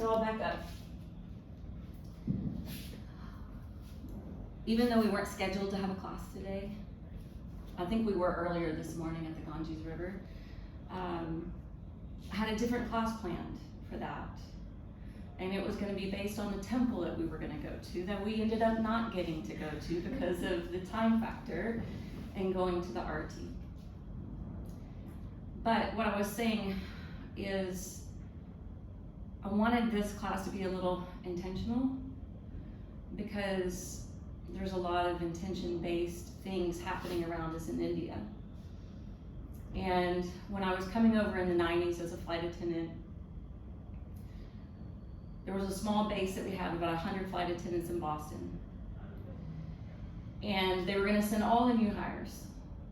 So I'll back up. Even though we weren't scheduled to have a class today, I think we were earlier this morning at the Ganges River, I had a different class planned for that. And it was going to be based on the temple that we were going to go to, that we ended up not getting to go to because of the time factor and going to the RT. But what I was saying is I wanted this class to be a little intentional because there's a lot of intention-based things happening around us in India. And when I was coming over in the 90s as a flight attendant, there was a small base that we had, about 100 flight attendants in Boston. And they were gonna send all the new hires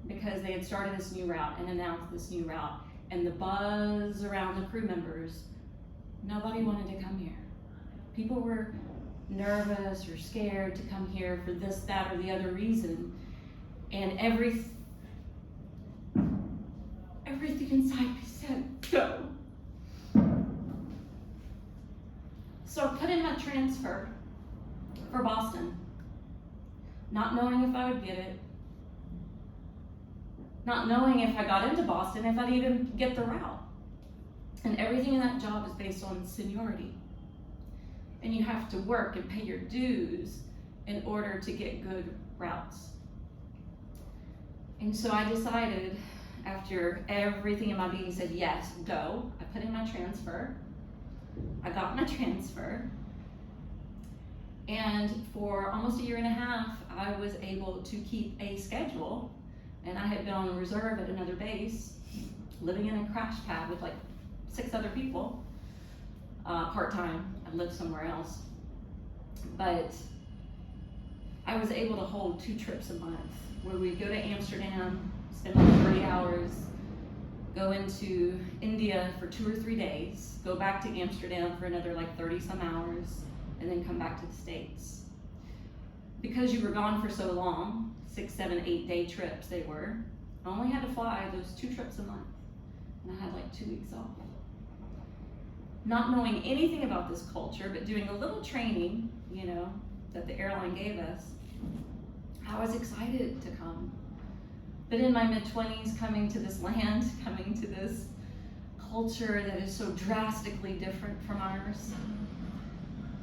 because they had started this new route and announced this new route. And the buzz around the crew members, nobody wanted to come here. People were nervous or scared to come here for this, that, or the other reason. And everything inside me said, go. So I put in my transfer for Boston, not knowing if I would get it, not knowing if I got into Boston, if I'd even get the route. And everything in that job is based on seniority. And you have to work and pay your dues in order to get good routes. And so I decided, after everything in my being said, yes, go, I put in my transfer. I got my transfer. And for almost a year and a half, I was able to keep a schedule. And I had been on reserve at another base, living in a crash pad with like 6 other people, part-time. I lived somewhere else. But I was able to hold 2 trips a month where we'd go to Amsterdam, spend like 30 hours, go into India for 2 or 3 days, go back to Amsterdam for another like 30 some hours, and then come back to the States. Because you were gone for so long, 6, 7, 8 day trips they were, I only had to fly those 2 trips a month. And I had like 2 weeks off. Not knowing anything about this culture, but doing a little training, you know, that the airline gave us, I was excited to come. But in my mid-20s, coming to this land, coming to this culture that is so drastically different from ours,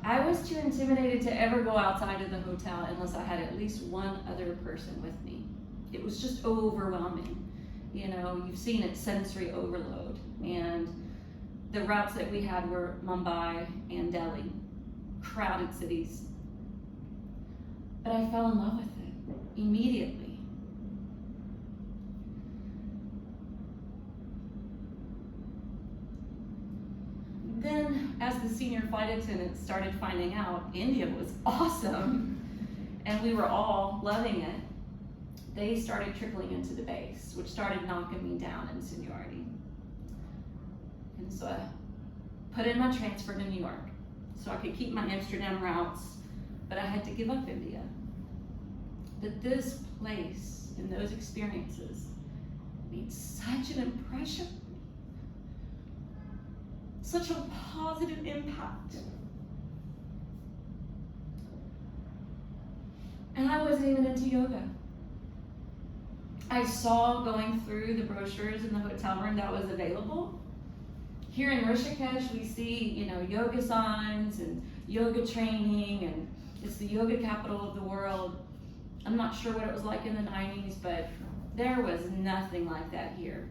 I was too intimidated to ever go outside of the hotel unless I had at least one other person with me. It was just overwhelming. You know, you've seen it, sensory overload. And the routes that we had were Mumbai and Delhi, crowded cities. But I fell in love with it immediately. Then, as the senior flight attendants started finding out India was awesome, and we were all loving it, they started trickling into the base, which started knocking me down in seniority. And so I put in my transfer to New York so I could keep my Amsterdam routes, but I had to give up India. But this place and those experiences made such an impression, such a positive impact. And I wasn't even into yoga. I saw going through the brochures in the hotel room that was available. Here in Rishikesh, we see, you know, yoga signs and yoga training, and it's the yoga capital of the world. I'm not sure what it was like in the 90s, but there was nothing like that here.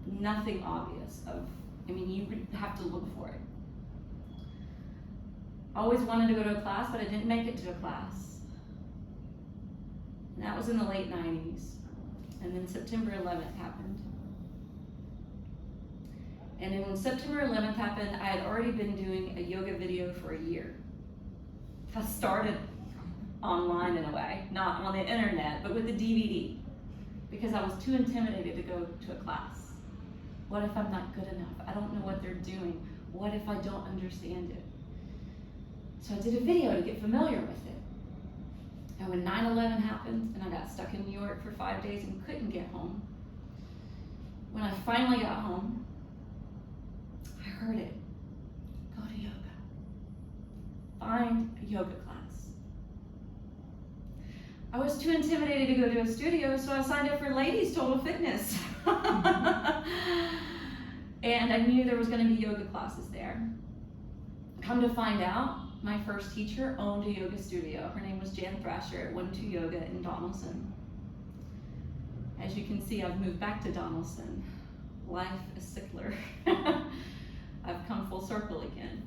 Nothing obvious of, I mean, you would have to look for it. I always wanted to go to a class, but I didn't make it to a class. And that was in the late 90s. And then September 11th happened. And when September 11th happened, I had already been doing a yoga video for a year. I started online in a way, not on the internet, but with a DVD, because I was too intimidated to go to a class. What if I'm not good enough? I don't know what they're doing. What if I don't understand it? So I did a video to get familiar with it. And when 9/11 happened and I got stuck in New York for 5 days and couldn't get home, when I finally got home, I heard it. Go to yoga. yoga class. I was too intimidated to go to a studio, so I signed up for Ladies Total Fitness. And I knew there was going to be yoga classes there. Come to find out, my first teacher owned a yoga studio. Her name was Jan Thrasher at 1-2 Yoga in Donaldson. As you can see, I've moved back to Donaldson. Life is sickler. I've come full circle again.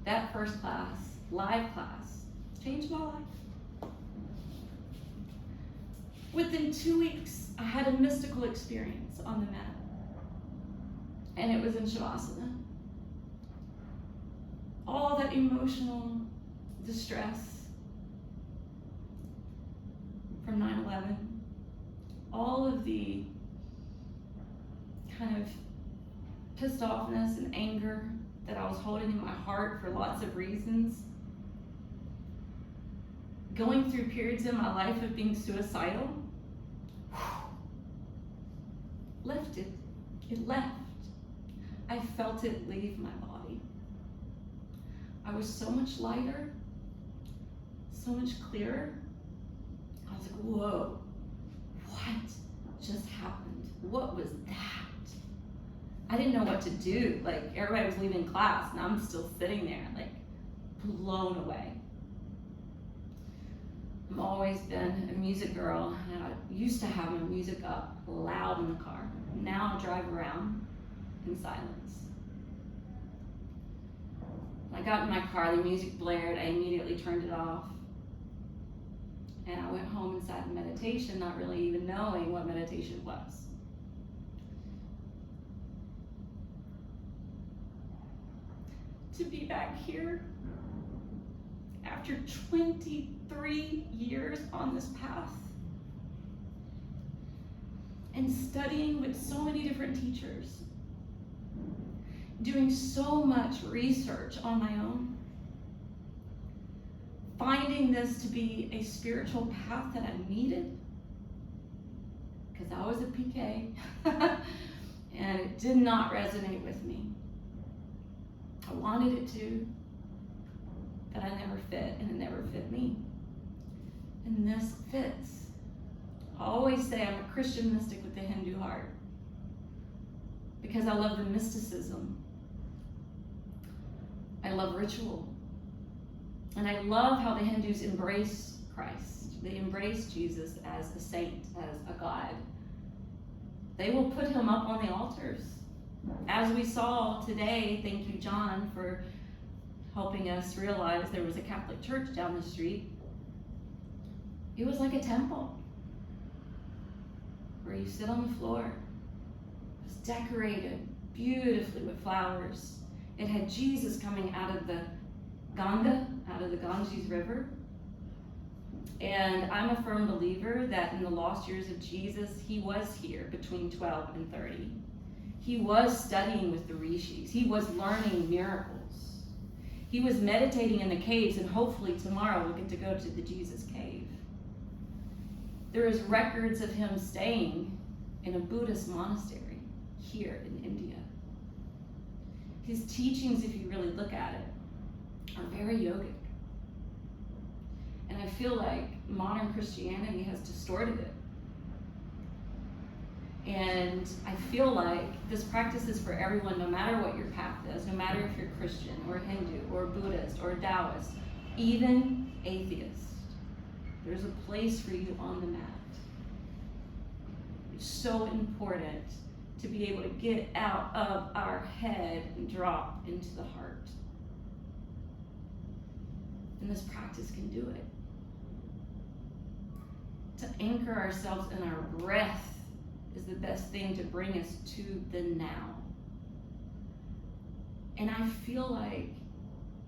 That first class, live class, changed my life. Within 2 weeks, I had a mystical experience on the mat. And it was in Shavasana. All that emotional distress from 9/11, all of the kind of pissed offness and anger that I was holding in my heart for lots of reasons, going through periods in my life of being suicidal, lifted. It left. I felt it leave my body. I was so much lighter, so much clearer. I was like, whoa, what just happened? What was that? I didn't know what to do. Like, everybody was leaving class and I'm still sitting there, like, blown away. I've always been a music girl, and I used to have my music up loud in the car. Now I drive around in silence. When I got in my car, the music blared, I immediately turned it off. And I went home and sat in meditation, not really even knowing what meditation was. To be back here after 23 years on this path and studying with so many different teachers, doing so much research on my own, finding this to be a spiritual path that I needed, because I was a PK and it did not resonate with me. I wanted it to, but I never fit, and it never fit me. And this fits. I always say I'm a Christian mystic with a Hindu heart, because I love the mysticism. I love ritual. And I love how the Hindus embrace Christ. They embrace Jesus as a saint, as a God. They will put him up on the altars. As we saw today, thank you, John, for helping us realize there was a Catholic church down the street. It was like a temple where you sit on the floor. It was decorated beautifully with flowers. It had Jesus coming out of the Ganga, out of the Ganges River. And I'm a firm believer that in the lost years of Jesus, he was here between 12 and 30. He was studying with the rishis. He was learning miracles. He was meditating in the caves, and hopefully tomorrow we'll get to go to the Jesus cave. There is records of him staying in a Buddhist monastery here in India. His teachings, if you really look at it, are very yogic. And I feel like modern Christianity has distorted it. And I feel like this practice is for everyone, no matter what your path is, no matter if you're Christian or Hindu or Buddhist or Taoist, even atheist. There's a place for you on the mat. It's so important to be able to get out of our head and drop into the heart. And this practice can do it. To anchor ourselves in our breath is the best thing to bring us to the now. And I feel like,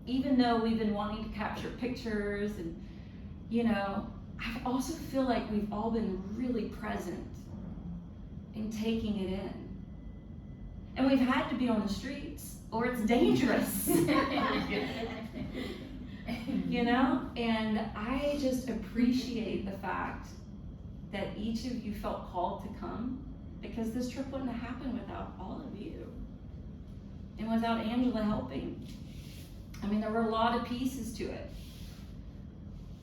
even though we've been wanting to capture pictures and, I also feel like we've all been really present in taking it in. And we've had to be on the streets or it's dangerous. And I just appreciate the fact that each of you felt called to come, because this trip wouldn't have happened without all of you and without Angela helping. I mean, there were a lot of pieces to it.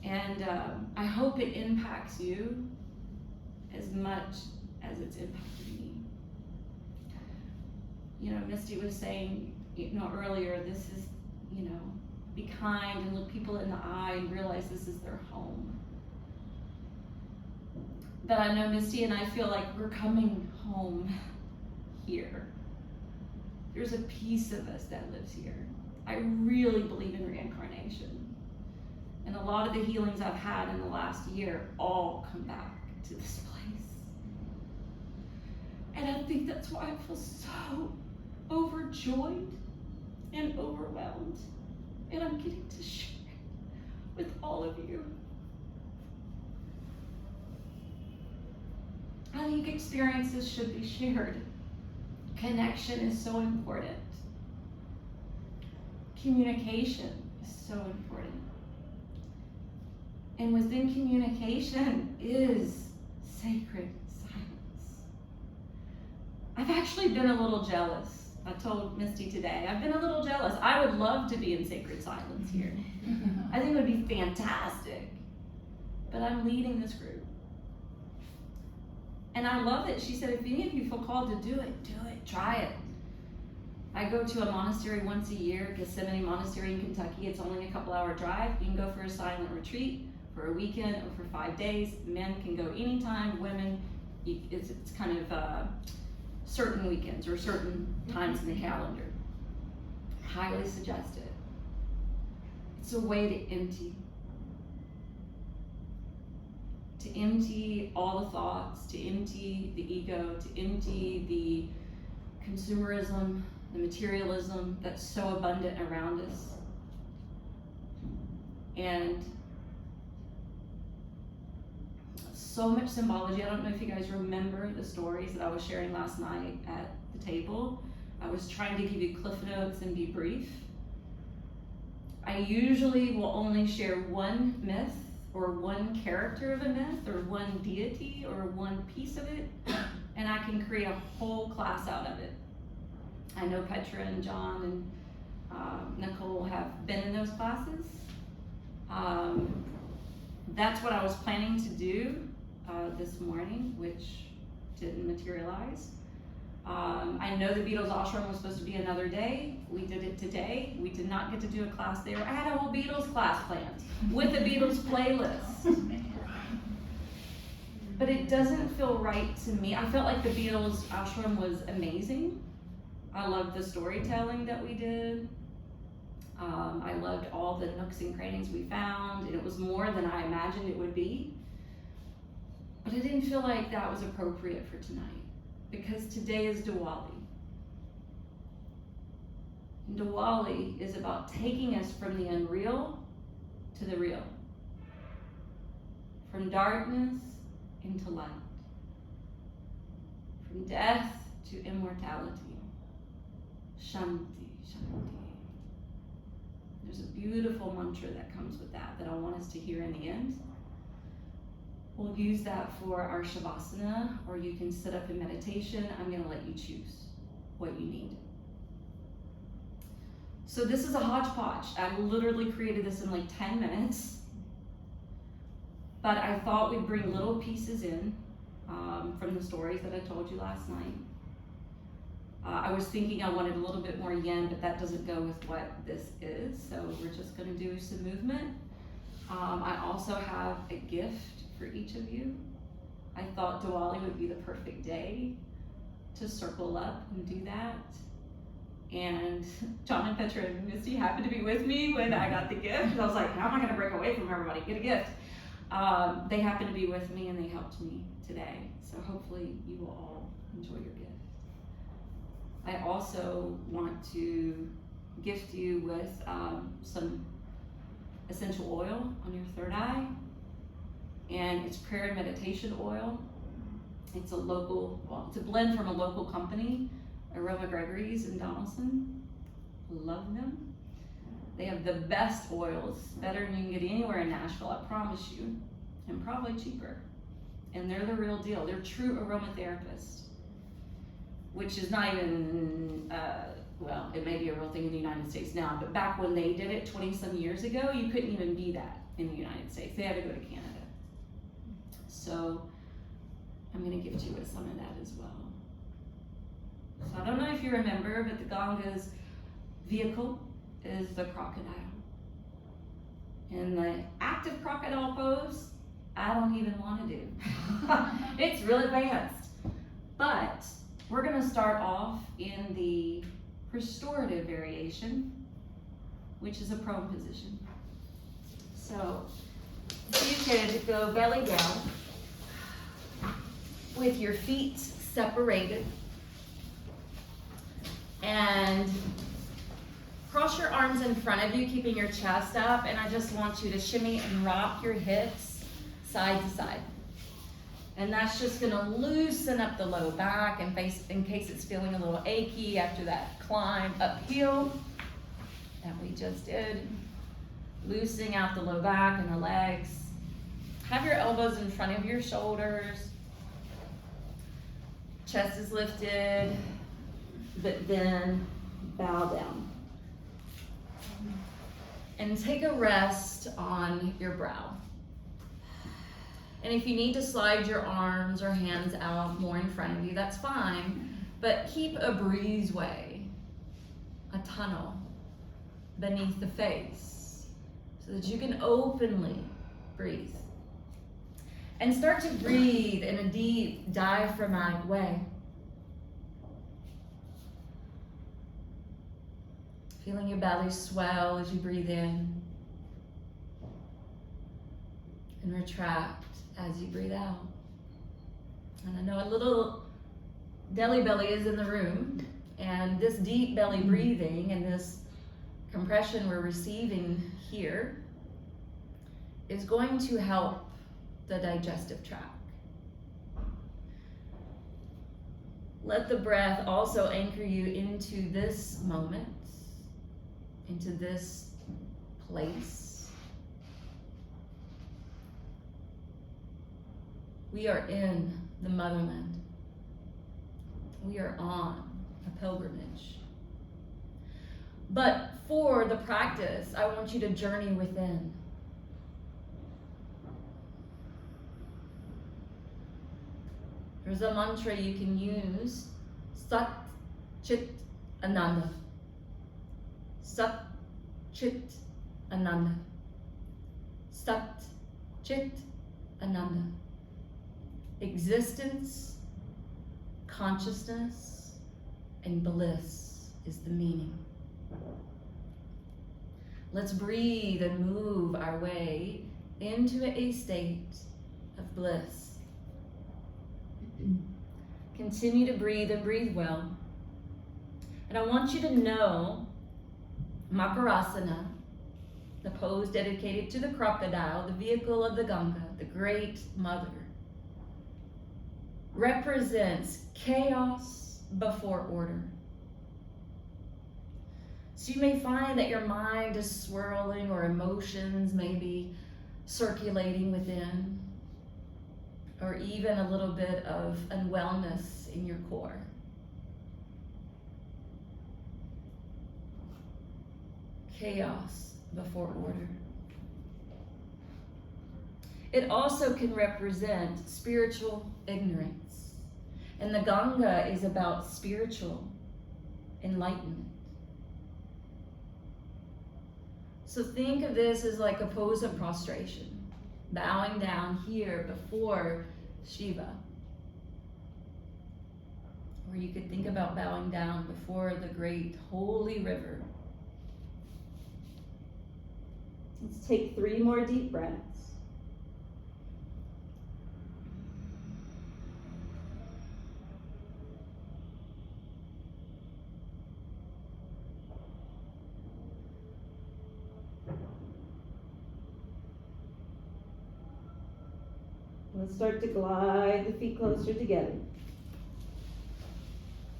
And I hope it impacts you as much as it's impacted me. You know, Misty was saying, earlier, this is, be kind and look people in the eye and realize this is their home. But I know Misty and I feel like we're coming home here. There's a piece of us that lives here. I really believe in reincarnation. And a lot of the healings I've had in the last year all come back to this place. And I think that's why I feel so overjoyed and overwhelmed. And I'm getting to share it with all of you. I think experiences should be shared. Connection is so important. Communication is so important. And within communication is sacred silence. I've actually been a little jealous. I told Misty today, I've been a little jealous. I would love to be in sacred silence here. I think it would be fantastic. But I'm leading this group. And I love it. She said, if any of you feel called to do it, try it. I go to a monastery once a year, Gethsemane Monastery in Kentucky. It's only a couple-hour drive. You can go for a silent retreat for a weekend or for 5 days. Men can go anytime. Women, it's kind of certain weekends or certain times in the calendar. Highly suggest it. It's a way to empty. To empty all the thoughts, to empty the ego, to empty the consumerism, the materialism that's so abundant around us. And so much symbology. I don't know if you guys remember the stories that I was sharing last night at the table. I was trying to give you cliff notes and be brief. I usually will only share one myth or one character of a myth or one deity or one piece of it, and I can create a whole class out of it. I know Petra and John and Nicole have been in those classes. That's what I was planning to do this morning, which didn't materialize. I know the Beatles ashram was supposed to be another day. We did it today. We did not get to do a class there. I had a whole Beatles class planned with the Beatles playlist. But it doesn't feel right to me. I felt like the Beatles ashram was amazing. I loved the storytelling that we did. I loved all the nooks and crannies we found, and it was more than I imagined it would be. But I didn't feel like that was appropriate for tonight, because today is Diwali. And Diwali is about taking us from the unreal to the real, from darkness into light, from death to immortality. Shanti, Shanti. There's a beautiful mantra that comes with that I want us to hear in the end. We'll use that for our savasana, or you can sit up in meditation. I'm going to let you choose what you need. So this is a hodgepodge. I literally created this in like 10 minutes. But I thought we'd bring little pieces in from the stories that I told you last night. I was thinking I wanted a little bit more yin, but that doesn't go with what this is. So we're just going to do some movement. I also have a gift for each of you. I thought Diwali would be the perfect day to circle up and do that. And John and Petra and Misty happened to be with me when I got the gift. And I was like, how am I going to break away from everybody? Get a gift. They happened to be with me and they helped me today. So hopefully you will all enjoy your gift. I also want to gift you with some essential oil on your third eye. And it's prayer and meditation oil. It's a blend from a local company, Aroma Gregory's in Donaldson. Love them. They have the best oils, better than you can get anywhere in Nashville, I promise you, and probably cheaper. And they're the real deal. They're true aromatherapists. which is not even, well, it may be a real thing in the United States now, but back when they did it 20 some years ago, you couldn't even be that in the United States. They had to go to Canada. So I'm gonna gift you with some of that as well. So I don't know if you remember, but the Ganga's vehicle is the crocodile. And the active crocodile pose, I don't even want to do. It's really advanced. But we're gonna start off in the restorative variation, which is a prone position. So you could go belly down with your feet separated and cross your arms in front of you, keeping your chest up, and I just want you to shimmy and rock your hips side to side. And that's just gonna loosen up the low back in case it's feeling a little achy after that climb uphill that we just did. Loosening out the low back and the legs. Have your elbows in front of your shoulders. Chest is lifted, but then bow down. And take a rest on your brow. And if you need to slide your arms or hands out more in front of you, that's fine. But keep a breezeway, a tunnel beneath the face so that you can openly breathe. And start to breathe in a deep diaphragmatic way. Feeling your belly swell as you breathe in. And retract as you breathe out. And I know a little deli belly is in the room, and this deep belly breathing and this compression we're receiving here is going to help the digestive tract. Let the breath also anchor you into this moment, into this place. We are in the Motherland. We are on a pilgrimage. But for the practice, I want you to journey within. There's a mantra you can use, Sat Chit Ananda. Sat Chit Ananda. Sat Chit Ananda. Existence, consciousness, and bliss is the meaning. Let's breathe and move our way into a state of bliss. Continue to breathe and breathe well. And I want you to know Makarasana, the pose dedicated to the crocodile, the vehicle of the Ganga, the great mother, represents chaos before order. So you may find that your mind is swirling or emotions may be circulating within, or even a little bit of unwellness in your core. Chaos before order. It also can represent spiritual ignorance. And the Ganga is about spiritual enlightenment. So think of this as like a pose of prostration, bowing down here before Shiva. Or you could think about bowing down before the great holy river. Let's take 3 more deep breaths. Let's start to glide the feet closer together.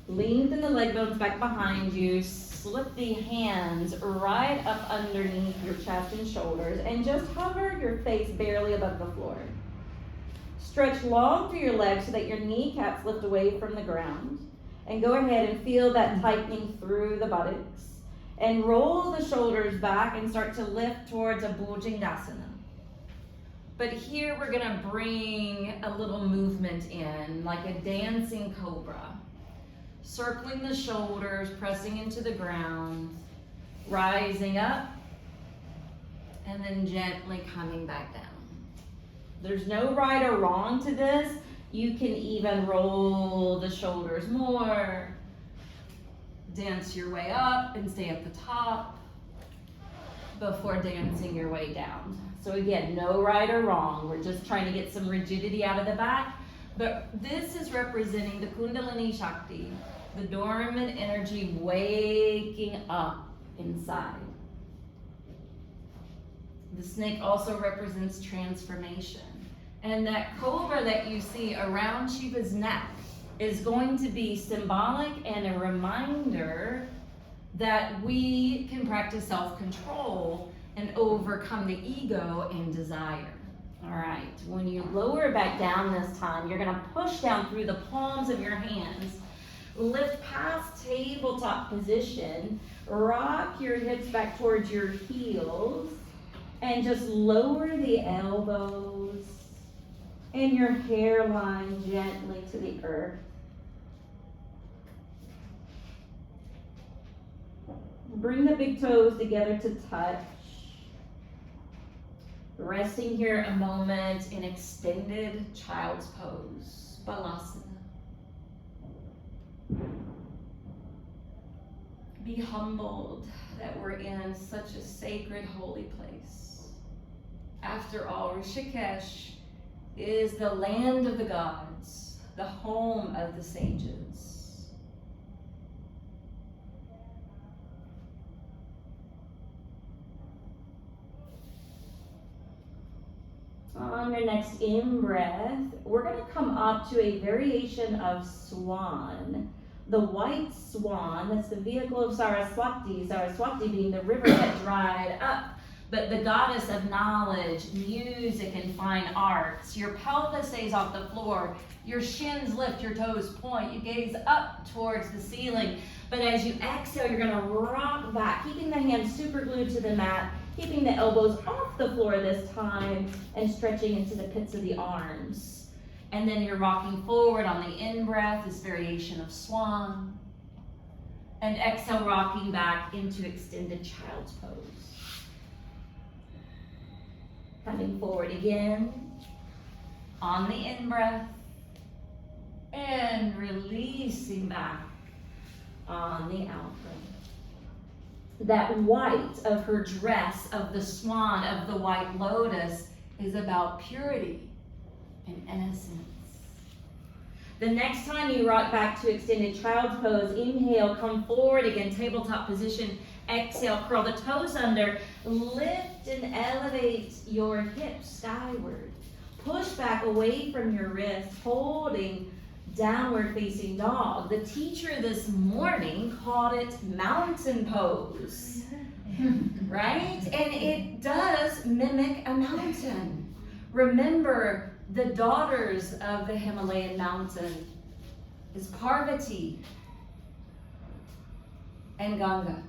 Lengthen the leg bones back behind you. Slip the hands right up underneath your chest and shoulders and just hover your face barely above the floor. Stretch long through your legs so that your kneecaps lift away from the ground. And go ahead and feel that tightening through the buttocks. And roll the shoulders back and start to lift towards a Bhujangasana. But here we're gonna bring a little movement in, like a dancing cobra. Circling the shoulders, pressing into the ground, rising up, and then gently coming back down. There's no right or wrong to this. You can even roll the shoulders more, dance your way up and stay at the top before dancing your way down. So again, no right or wrong. We're just trying to get some rigidity out of the back. But this is representing the Kundalini Shakti, the dormant energy waking up inside. The snake also represents transformation. And that cobra that you see around Shiva's neck is going to be symbolic and a reminder that we can practice self-control and overcome the ego and desire. All right, when you lower back down this time, you're gonna push down through the palms of your hands, lift past tabletop position, rock your hips back towards your heels, and just lower the elbows and your hairline gently to the earth. Bring the big toes together to touch. Resting here a moment in extended child's pose, Balasana. Be humbled that we're in such a sacred, holy place. After all, Rishikesh is the land of the gods, the home of the sages. On your next in-breath, we're going to come up to a variation of swan. The white swan, that's the vehicle of Saraswati, Saraswati being the river that dried up, but the goddess of knowledge, music, and fine arts. Your pelvis stays off the floor, your shins lift, your toes point, you gaze up towards the ceiling. But as you exhale, you're gonna rock back, keeping the hands super glued to the mat, keeping the elbows off the floor this time, and stretching into the pits of the arms. And then you're rocking forward on the in-breath, this variation of swan. And exhale, rocking back into extended child's pose. Coming forward again on the in-breath and releasing back on the out-breath. That white of her dress, of the swan, of the white lotus, is about purity and innocence. The next time you rock back to extended child's pose, inhale, come forward again, tabletop position. Exhale, curl the toes under, lift and elevate your hips skyward. Push back away from your wrists, holding downward facing dog. The teacher this morning called it mountain pose, right? And it does mimic a mountain. Remember, the daughters of the Himalayan mountain is Parvati and Ganga.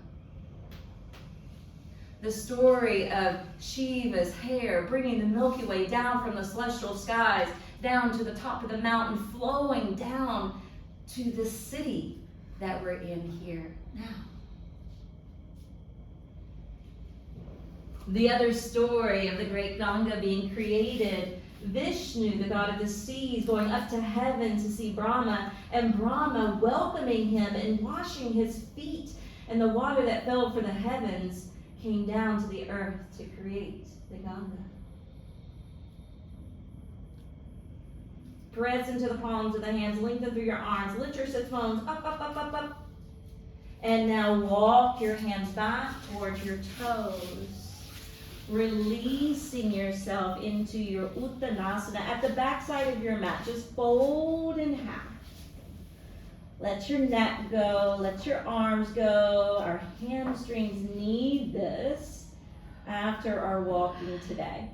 The story of Shiva's hair bringing the Milky Way down from the celestial skies, down to the top of the mountain, flowing down to the city that we're in here now. The other story of the great Ganga being created, Vishnu, the god of the seas, going up to heaven to see Brahma, and Brahma welcoming him and washing his feet, and the water that fell from the heavens came down to the earth to create the Ganga. Press into the palms of the hands, lengthen through your arms, lift your sit bones up, up, up, up, up. And now walk your hands back towards your toes, releasing yourself into your Uttanasana at the backside of your mat. Just fold in half. Let your neck go, let your arms go. Our hamstrings need this after our walking today.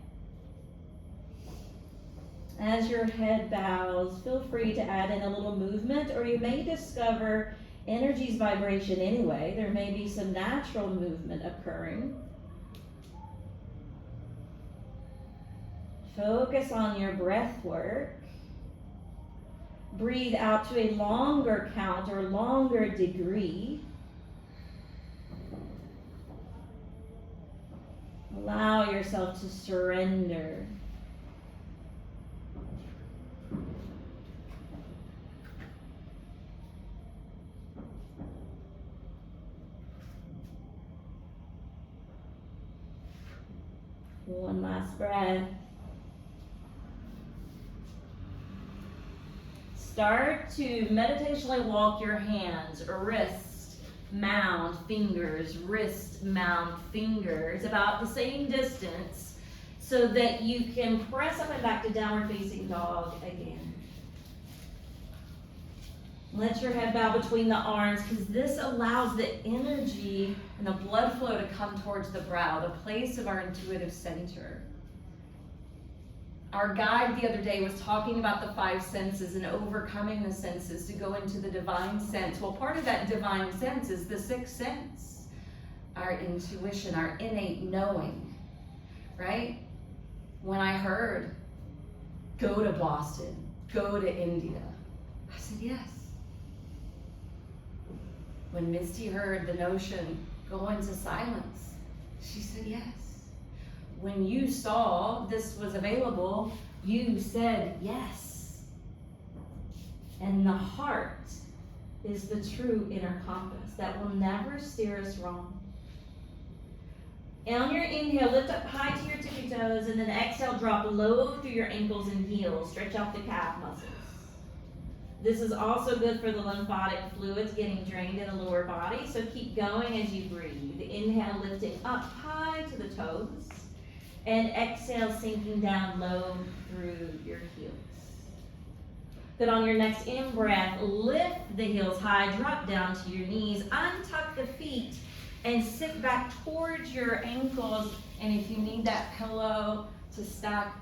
As your head bows, feel free to add in a little movement, or you may discover energy's vibration anyway. There may be some natural movement occurring. Focus on your breath work. Breathe out to a longer count or longer degree. Allow yourself to surrender. One last breath. Start to meditationally walk your hands, wrist, mound, fingers, wrist, mound, fingers, about the same distance so that you can press up and back to downward facing dog again. Let your head bow between the arms, because this allows the energy and the blood flow to come towards the brow, the place of our intuitive center. Our guide the other day was talking about the 5 senses and overcoming the senses to go into the divine sense. Well, part of that divine sense is the 6th sense, our intuition, our innate knowing, right? When I heard, go to Boston, go to India, I said yes. When Misty heard the notion, go into silence, she said yes. When you saw this was available, you said yes. And the heart is the true inner compass that will never steer us wrong. And on your inhale, lift up high to your tippy toes, and then exhale, drop low through your ankles and heels. Stretch out the calf muscles. This is also good for the lymphatic fluids getting drained in the lower body, so keep going as you breathe. Inhale, lifting up high to the toes, and exhale, sinking down low through your heels. Good. On your next in-breath, lift the heels high, drop down to your knees, untuck the feet, and sit back towards your ankles. And if you need that pillow to stack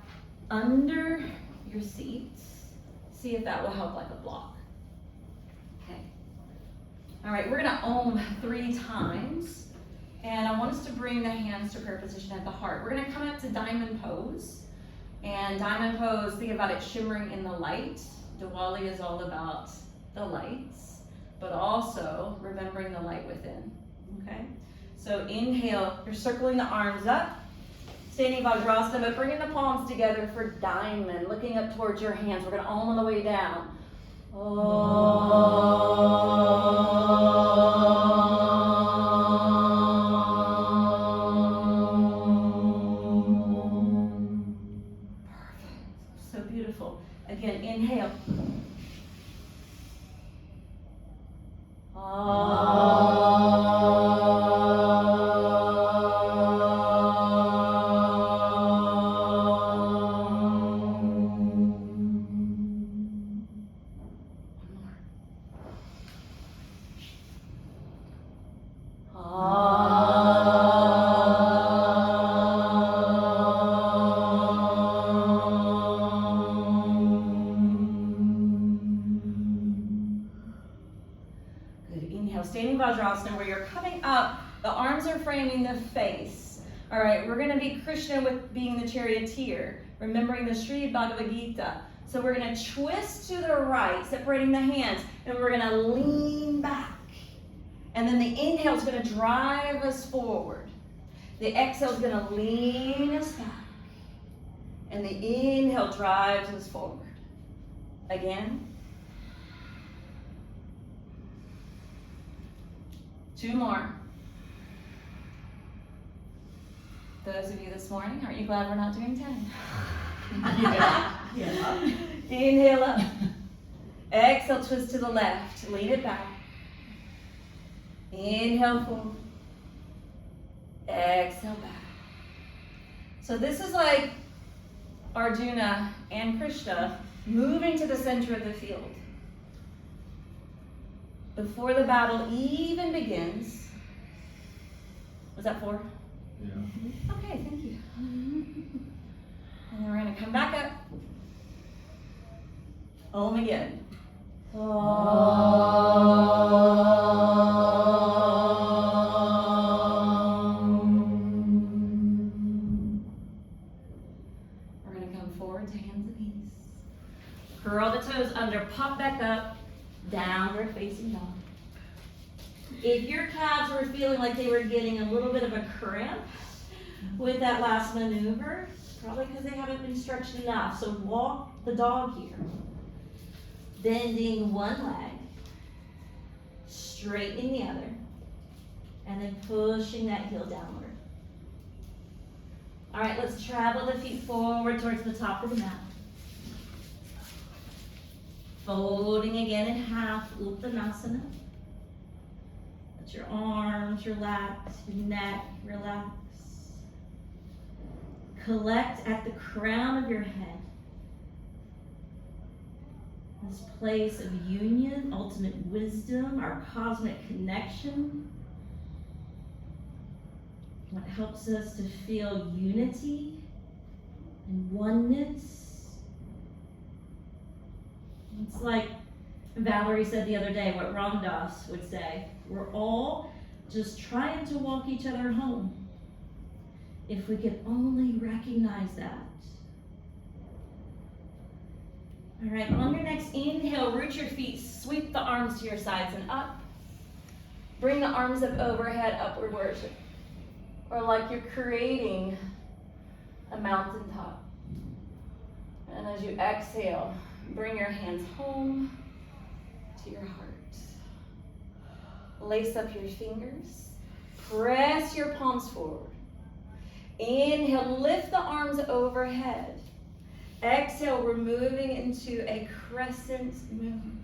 under your seats, see if that will help like a block. Okay. All right, we're gonna Om 3 times. And I want us to bring the hands to prayer position at the heart. We're gonna come up to diamond pose. And diamond pose, think about it shimmering in the light. Diwali is all about the lights, but also remembering the light within, okay? So inhale, you're circling the arms up. Standing Vajrasana, but bringing the palms together for diamond, looking up towards your hands. We're gonna Om on the way down. Perfect, so beautiful. Again, inhale. Standing Vajrasana, where you're coming up, the arms are framing the face. All right, we're going to be Krishna with being the charioteer, remembering the Sri Bhagavad Gita. So we're going to twist to the right, separating the hands, and we're going to lean back. And then the inhale is going to drive us forward. The exhale is going to lean us back. And the inhale drives us forward. Again. 2 more. Those of you this morning, aren't you glad we're not doing 10? Yeah. Inhale up. Exhale, twist to the left. Lean it back. Inhale forward. Exhale back. So this is like Arjuna and Krishna moving to the center of the field. Before the battle even begins. Was that 4? Yeah. Okay, thank you. And then we're going to come back up. Om again. We're going to come forward to hands and knees. Curl the toes under, pop back up, downward facing dog. If your calves were feeling like they were getting a little bit of a cramp with that last maneuver, probably because they haven't been stretched enough. So walk the dog here. Bending one leg, straightening the other, and then pushing that heel downward. All right, let's travel the feet forward towards the top of the mat. Folding again in half, Uttanasana. Let your arms relax, your neck relax. Collect at the crown of your head. This place of union, ultimate wisdom, our cosmic connection. What helps us to feel unity and oneness. It's like Valerie said the other day, what Ram Dass would say, we're all just trying to walk each other home. If we could only recognize that. All right, on your next inhale, root your feet, sweep the arms to your sides and up. Bring the arms up overhead, upward worship. Or like you're creating a mountaintop. And as you exhale, bring your hands home to your heart. Lace up your fingers. Press your palms forward. Inhale, lift the arms overhead. Exhale, we're moving into a crescent moon.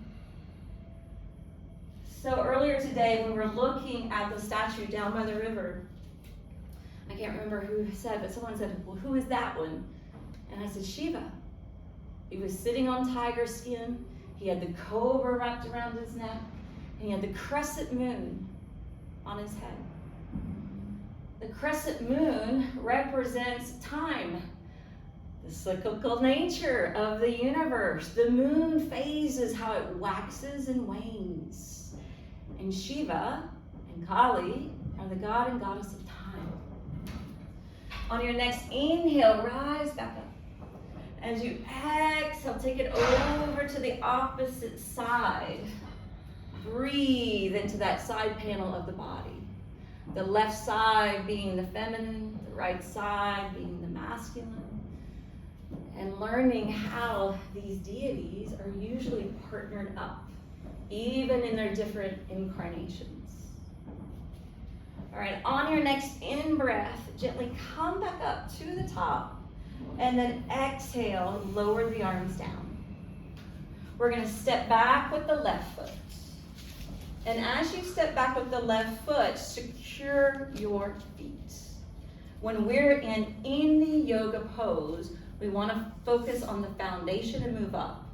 So earlier today, when we were looking at the statue down by the river, I can't remember who said, but someone said, well, who is that one? And I said, Shiva. He was sitting on tiger skin. He had the cobra wrapped around his neck. And he had the crescent moon on his head. The crescent moon represents time. The cyclical nature of the universe. The moon phases, how it waxes and wanes. And Shiva and Kali are the god and goddess of time. On your next inhale, rise back up. As you exhale, take it over to the opposite side. Breathe into that side panel of the body. The left side being the feminine, the right side being the masculine. And learning how these deities are usually partnered up, even in their different incarnations. All right, on your next in-breath, gently come back up to the top, and then exhale, lower the arms down. We're gonna step back with the left foot. And as you step back with the left foot, secure your feet. When we're in any yoga pose, we want to focus on the foundation and move up.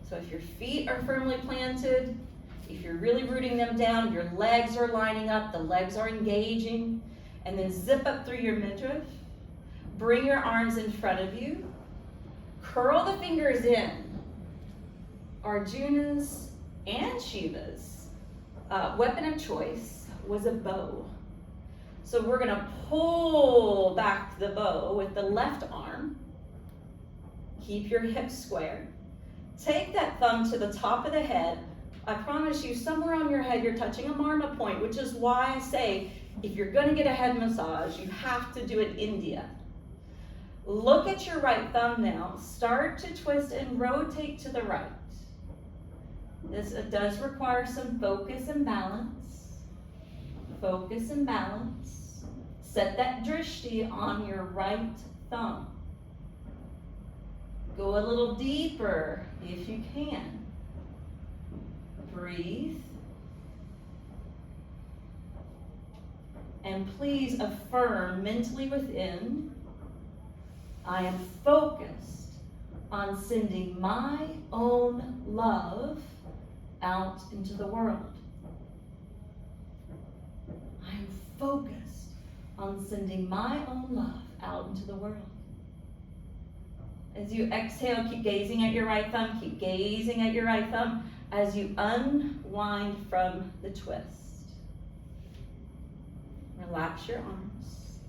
So if your feet are firmly planted, if you're really rooting them down, your legs are lining up, the legs are engaging, and then zip up through your midriff. Bring your arms in front of you. Curl the fingers in. Arjuna's and Shiva's weapon of choice was a bow. So we're gonna pull back the bow with the left arm. Keep your hips square. Take that thumb to the top of the head. I promise you, somewhere on your head, you're touching a marma point, which is why I say, if you're gonna get a head massage, you have to do it India. Look at your right thumb now. Start to twist and rotate to the right. This does require some focus and balance. Focus and balance. Set that drishti on your right thumb. Go a little deeper if you can. Breathe. And please affirm mentally within, I am focused on sending my own love out into the world. I am focused on sending my own love out into the world. As you exhale, keep gazing at your right thumb, keep gazing at your right thumb as you unwind from the twist. Relax your arms.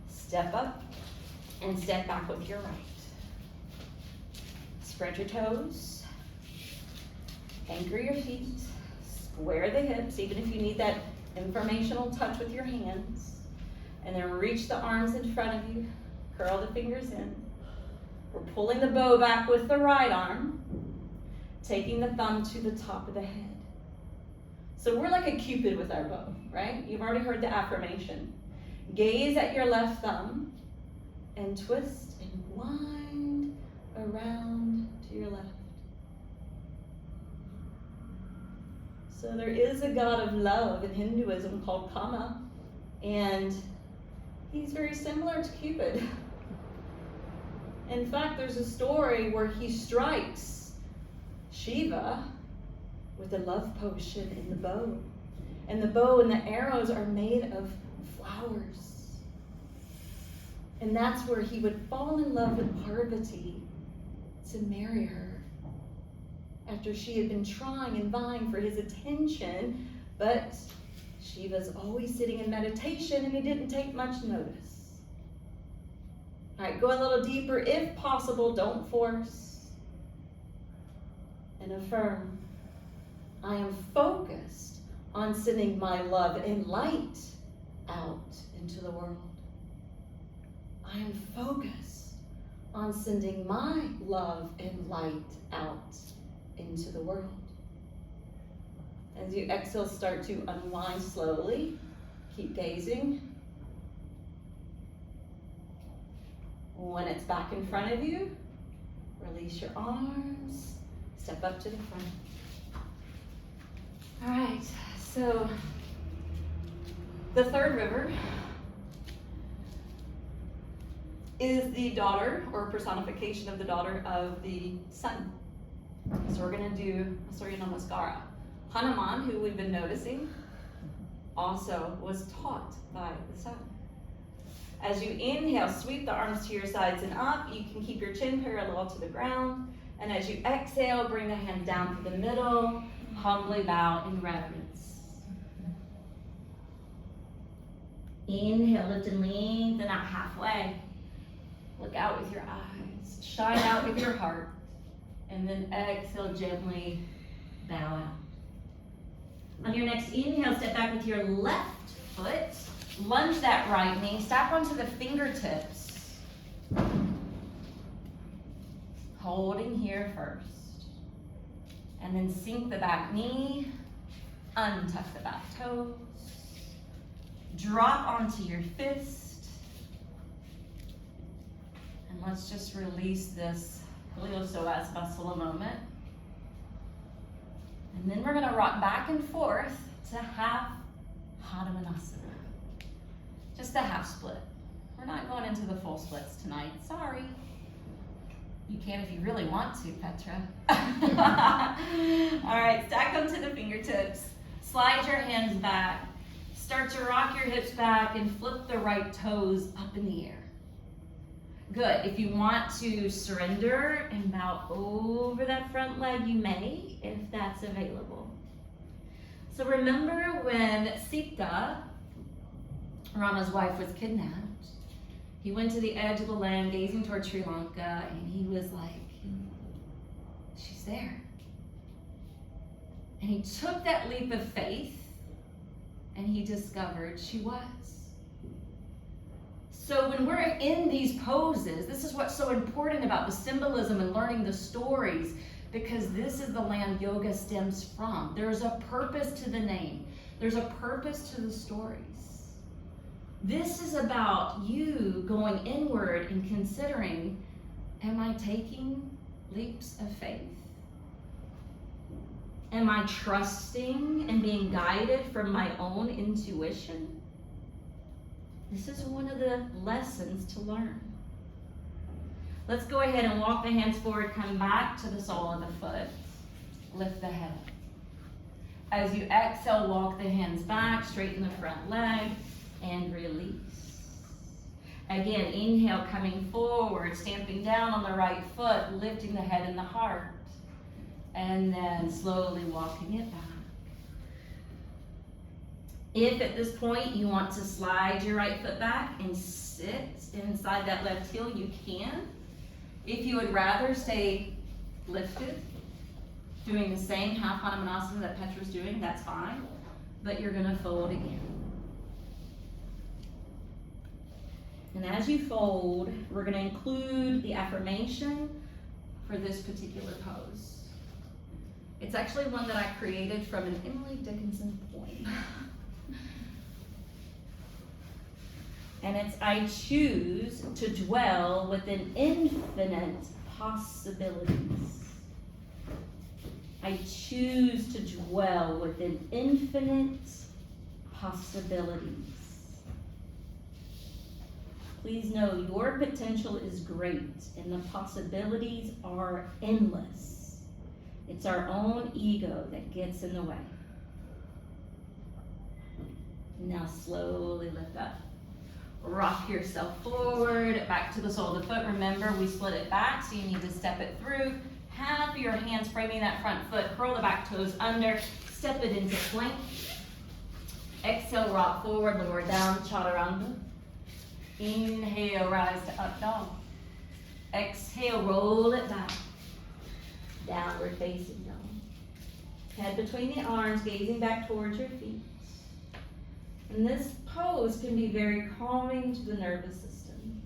Step up and step back with your right. Spread your toes. Anchor your feet. Square the hips, even if you need that informational touch with your hands. And then reach the arms in front of you. Curl the fingers in. We're pulling the bow back with the right arm, taking the thumb to the top of the head. So we're like a Cupid with our bow, right? You've already heard the affirmation. Gaze at your left thumb and twist and wind around to your left. So there is a god of love in Hinduism called Kama, and he's very similar to Cupid. In fact, there's a story where he strikes Shiva with a love potion in the bow. And the bow and the arrows are made of flowers. And that's where he would fall in love with Parvati to marry her. After she had been trying and vying for his attention, but Shiva's always sitting in meditation and he didn't take much notice. All right, go a little deeper if possible, don't force. And affirm, I am focused on sending my love and light out into the world. I am focused on sending my love and light out into the world. As you exhale, start to unwind slowly. Keep gazing. When it's back in front of you, release your arms, step up to the front. All right, so the third river is the daughter or personification of the daughter of the sun. So we're gonna do Surya Namaskara. Hanuman, who we've been noticing, also was taught by the sun. As you inhale, sweep the arms to your sides and up. You can keep your chin parallel to the ground. And as you exhale, bring the hands down to the middle. Humbly bow in reverence. Inhale, lift and lengthen out halfway. Look out with your eyes. Shine out with your heart. And then exhale, gently bow out. On your next inhale, step back with your left foot. Lunge that right knee, step onto the fingertips. Holding here first. And then sink the back knee, untuck the back toes. Drop onto your fist. And let's just release this iliopsoas muscle a moment. And then we're gonna rock back and forth to half Hanumanasana. Just a half split. We're not going into the full splits tonight, sorry. You can if you really want to, Petra. All right, stack them to the fingertips. Slide your hands back. Start to rock your hips back and flip the right toes up in the air. Good, if you want to surrender and bow over that front leg, you may, if that's available. So remember when Sita, Rama's wife, was kidnapped. He went to the edge of the land, gazing towards Sri Lanka, and he was like, she's there. And he took that leap of faith, and he discovered she was. So when we're in these poses, this is what's so important about the symbolism and learning the stories, because this is the land yoga stems from. There's a purpose to the name. There's a purpose to the stories. This is about you going inward and considering, am I taking leaps of faith? Am I trusting and being guided from my own intuition? This is one of the lessons to learn. Let's go ahead and walk the hands forward, come back to the sole of the foot, lift the head. As you exhale, walk the hands back, straighten the front leg, and release. Again, inhale, coming forward, stamping down on the right foot, lifting the head and the heart. And then slowly walking it back. If at this point you want to slide your right foot back and sit inside that left heel, you can. If you would rather stay lifted, doing the same half Hanumanasana that Petra's doing, that's fine. But you're gonna fold again. And as you fold, we're gonna include the affirmation for this particular pose. It's actually one that I created from an Emily Dickinson poem. And it's, I choose to dwell within infinite possibilities. I choose to dwell within infinite possibilities. Please know your potential is great and the possibilities are endless. It's our own ego that gets in the way. Now slowly lift up. Rock yourself forward, back to the sole of the foot. Remember, we split it back, so you need to step it through. Have your hands framing that front foot. Curl the back toes under. Step it into plank. Exhale, rock forward, lower down, chaturanga. Inhale, rise to up dog. Exhale, roll it back. Downward facing dog. Head between the arms, gazing back towards your feet. And this pose can be very calming to the nervous system.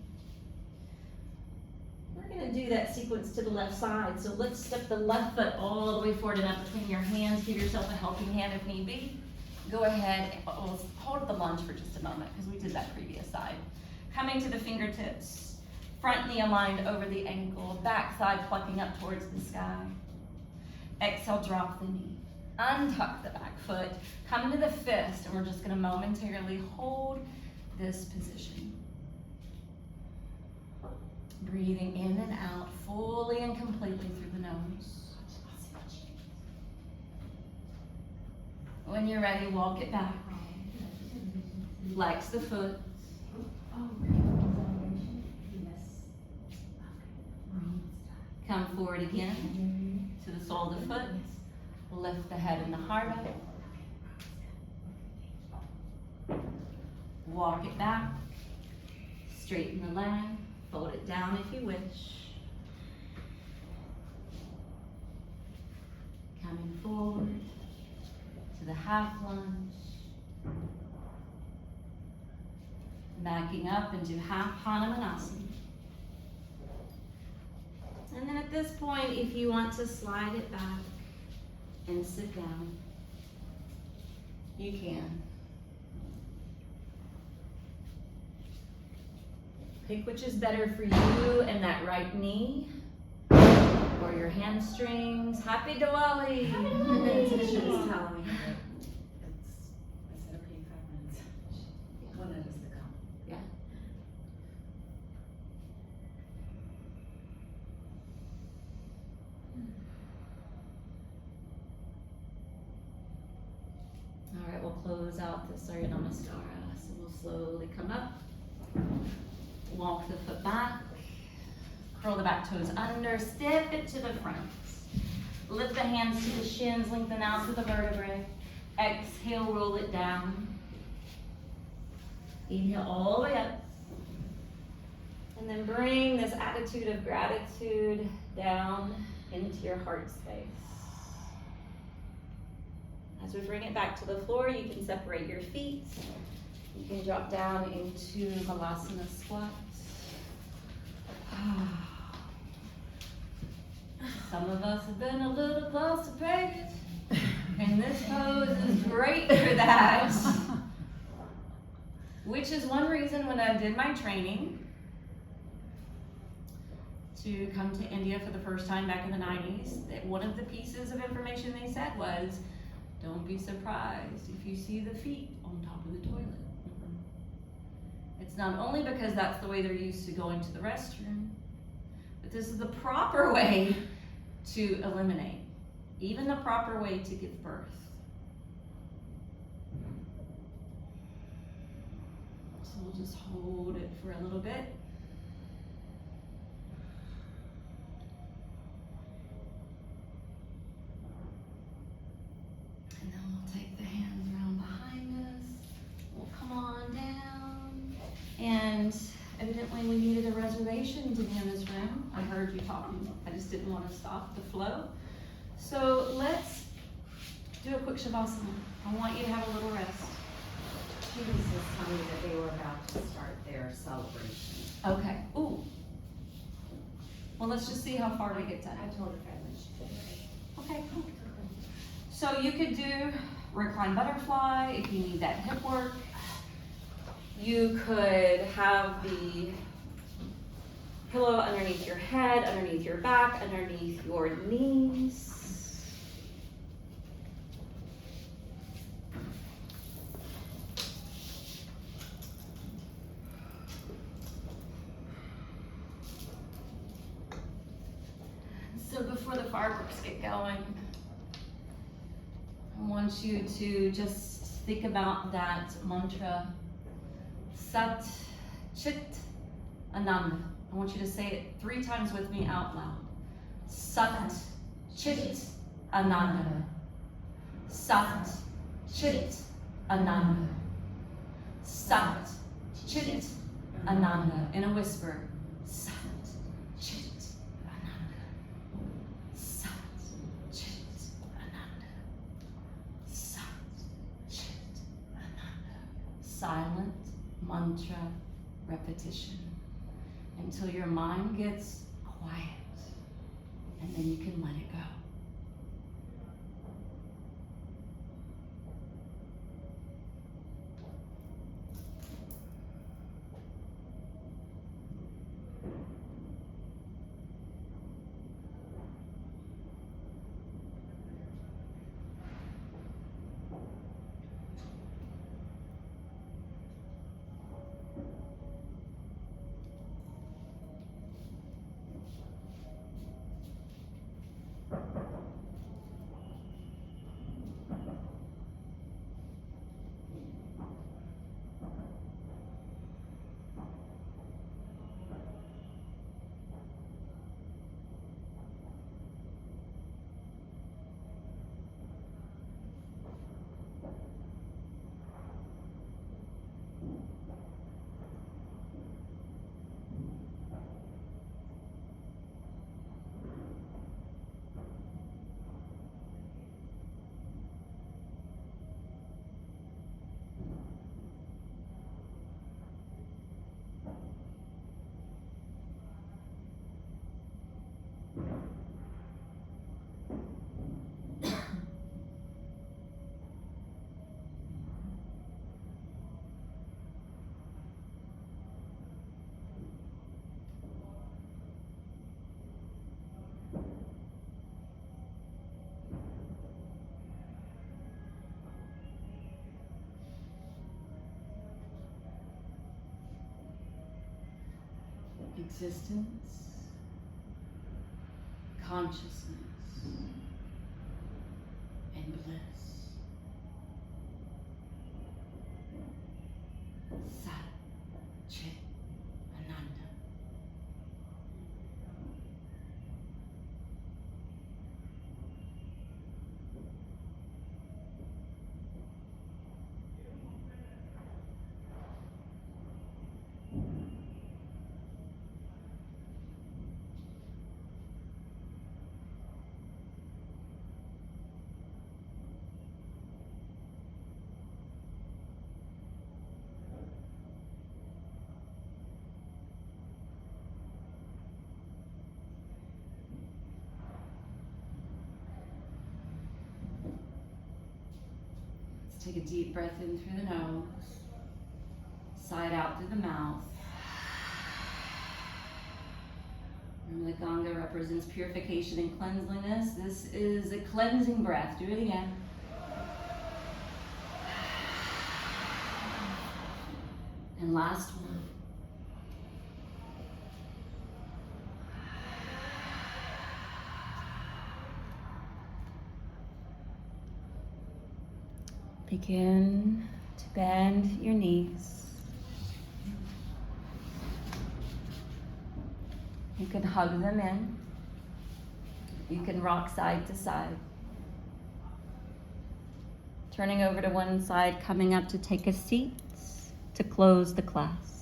We're going to do that sequence to the left side. So let's step the left foot all the way forward and up between your hands. Give yourself a helping hand if need be. Go ahead, we'll hold the lunge for just a moment because we did that previous side. Coming to the fingertips, front knee aligned over the ankle, back side plucking up towards the sky. Exhale, drop the knee. Untuck the back foot, come to the fist, and we're just going to momentarily hold this position. Breathing in and out fully and completely through the nose. When you're ready, walk it back. Flex the foot. Come forward again to the sole of the foot. Lift the head and the heart up. Walk it back. Straighten the leg. Fold it down if you wish. Coming forward to the half lunge. Backing up into half Hanumanasana. And then at this point, if you want to slide it back and sit down, you can. Pick which is better for you and that right knee or your hamstrings. Happy Diwali! It's Halloween. Instead of paying 5 minutes, one of us to come. Yeah. All right, we'll close out the Surya Namaskara. So we'll slowly come up. Walk the foot back. Curl the back toes under. Step it to the front. Lift the hands to the shins. Lengthen out to the vertebrae. Exhale, roll it down. Inhale all the way up. And then bring this attitude of gratitude down into your heart space. As we bring it back to the floor, you can separate your feet. You can drop down into Malasana squat. Some of us have been a little constipated, and this pose is great for that. Which is one reason when I did my training to come to India for the first time back in the 90s, that one of the pieces of information they said was, don't be surprised if you see the feet on top of the toilet. It's not only because that's the way they're used to going to the restroom, but this is the proper way to eliminate, even the proper way to give birth. So we'll just hold it for a little bit. And then we'll take the hands around behind us. We'll come on down. And evidently we needed a reservation to be in this room. I heard you talking. I just didn't want to stop the flow. So let's do a quick savasana. I want you to have a little rest. She was just telling me that they were about to start their celebration. Okay. Ooh. Well, let's just see how far we get done. I told her that she did it. Okay, cool. So you could do recline butterfly if you need that hip work. You could have the pillow underneath your head, underneath your back, underneath your knees. So before the fireworks get going, I want you to just think about that mantra, Sat Chit Ananda. I want you to say it 3 times with me out loud. Sat Chit Ananda. Sat Chit Ananda. Sat Chit Ananda. In a whisper. Sat Chit Ananda. Sat Chit Ananda. Sat Chit Ananda. Silent mantra repetition until your mind gets quiet, and then you can let it go. Existence, consciousness, and bliss. Sat Chit Ananda. Take a deep breath in through the nose, side out through the mouth. Remember, the Ganga represents purification and cleanliness. This is a cleansing breath. Do it again. And last one. Begin to bend your knees. You can hug them in. You can rock side to side. Turning over to one side, coming up to take a seat to close the class.